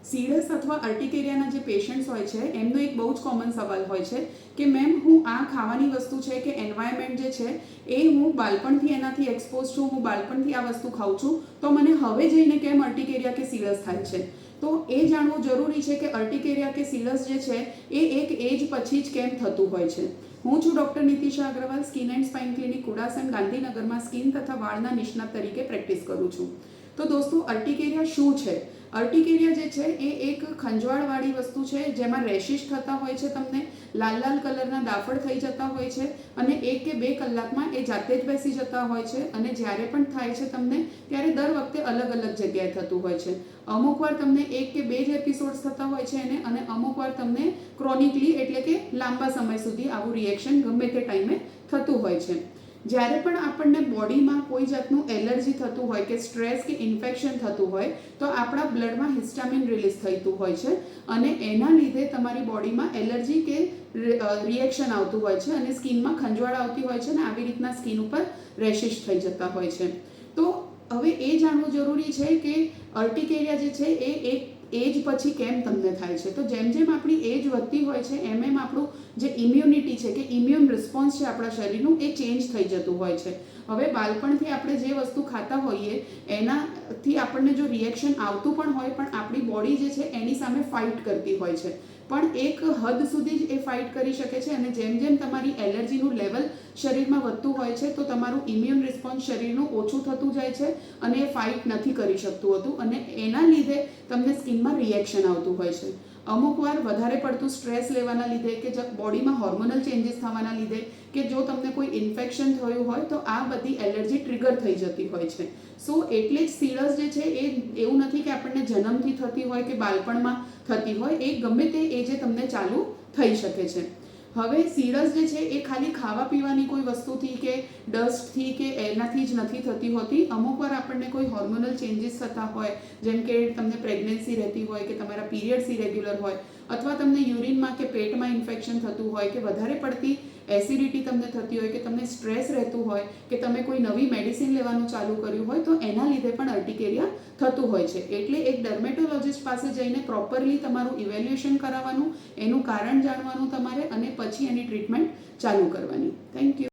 Seeds અથવા અર્ટિકેરિયાના જે patients હોય છે એમનો એક બહુ જ કોમન સવાલ હોય છે કે મેમ હું આ ખાવાની વસ્તુ છે કે એન્વાયરમેન્ટ જે છે એ હું બાળપણથી એનાથી એક્સપોઝ છું, હું બાળપણથી આ વસ્તુ ખાઉં છું, તો મને હવે જઈને કેમ અર્ટિકેરિયા કે સીડસ થાય છે. તો એ જાણવું જરૂરી છે કે અર્ટિકેરિયા કે સીડસ જે છે એ એક એજ પછી જ કેમ થતું હોય છે. હું છું doctor Nitisha Agrawal, skin and spine clinic Kudasan ગાંધીનગરમાં સ્કિન તથા વાળના નિષ્ણાત તરીકે પ્રેક્ટિસ કરું છું. તો દોસ્તો, અર્ટિકેરિયા શું છે? અર્ટિકેરિયા જે છે એ એક ખંજવાળવાળી વસ્તુ છે જેમાં રેશિશ થતા હોય છે, તમને લાલ લાલ કલરના દાફડ થઈ જતા હોય છે અને 1 કે 2 કલાકમાં એ જાતે જ બેસી જતા હોય છે અને જ્યારે પણ થાય છે તમને ત્યારે દર વખતે અલગ અલગ જગ્યાએ થતું હોય છે. અમુક વાર તમને 1 કે 2 જ એપિસોડ્સ થતા હોય છે એને, અને અમુક વાર તમને ક્રોનિકલી એટલે કે લાંબા સમય સુધી આવું રિએક્શન ગમે તે ટાઈમે થતું હોય છે. જ્યારે પણ આપણને બોડીમાં કોઈ જાતનું એલર્જી થતું હોય કે સ્ટ્રેસ કે ઇન્ફેક્શન થતું હોય તો આપણા બ્લડમાં હિસ્ટામિન રિલીઝ થતું હોય છે અને એના લીધે તમારી બોડીમાં એલર્જી કે રિએક્શન આવતું હોય છે અને સ્કિનમાં ખંજવાળ આવતી હોય છે અને આવી રીતના સ્કિન ઉપર રેશિશ થઈ જતા હોય છે. તો હવે એ જાણવું જરૂરી છે કે અર્ટિકેરિયા જે છે એ એક એજ પછી કેમ તમને થાય છે. તો જેમ જેમ આપણી એજ વધતી હોય છે એમ એમ આપણું જે ઇમ્યુનિટી છે કે ઇમ્યુન રિસ્પોન્સ છે આપણા શરીરનું એ ચેન્જ થઈ જતું હોય છે. હવે બાળપણથી આપણે જે વસ્તુ ખાતા હોઈએ એનાથી આપણને જો રિએક્શન આવતું પણ હોય પણ આપણી બોડી જે છે એની સામે ફાઇટ કરતી હોય છે, પણ એક હદ સુધી જ એ ફાઇટ કરી શકે છે અને જેમ જેમ તમારી એલર્જીનું લેવલ શરીરમાં વધતું હોય છે તો તમારું ઇમ્યુન રિસ્પોન્સ શરીરનું ઓછું થતું જાય છે અને એ ફાઇટ નથી કરી શકતું હતું અને એના લીધે તમને સ્કિનમાં રિએક્શન આવતું હોય છે. અમુક વાર વધારે પડતું સ્ટ્રેસ લેવાના લીધે કે બોડીમાં હોર્મોનલ ચેન્જીસ થવાના લીધે કે જો તમને કોઈ ઇન્ફેક્શન થયું હોય તો આ બધી એલર્જી ટ્રિગર થઈ જતી હોય છે. સો એટલે જ સીડસ જે છે એ એવું નથી કે આપણને જન્મથી થતી હોય કે બાળપણમાં થતી હોય, એ ગમે તે એજે તમને ચાલુ થઈ શકે છે. હવે સીડસ જે છે એ ખાલી ખાવા પીવાની કોઈ વસ્તુથી કે ડસ્ટથી કે એનાથી જ નથી થતી હોતી. અમુક વાર આપણને કોઈ હોર્મોનલ ચેન્જીસ થતા હોય, જેમ કે તમને પ્રેગ્નન્સી રહેતી હોય કે તમારા પીરિયડ્સ ઇરેગ્યુલર હોય અથવા તમને યુરિનમાં કે પેટમાં ઇન્ફેક્શન થતું હોય કે વધારે પડતી એસિડિટી તમને થતી હોય કે તમને સ્ટ્રેસ રહેતું હોય કે તમે કોઈ નવી મેડિસિન લેવાનું ચાલુ કર્યું હોય તો એના લીધે પણ અર્ટિકેરિયા થતું હોય છે. એટલે એક ડર્મેટોલોજિસ્ટ પાસે જઈને પ્રોપરલી તમારું ઇવેલ્યુએશન કરાવવાનું, એનું કારણ જાણવાનું તમારે અને પછી એની ટ્રીટમેન્ટ ચાલુ કરવાની. Thank you.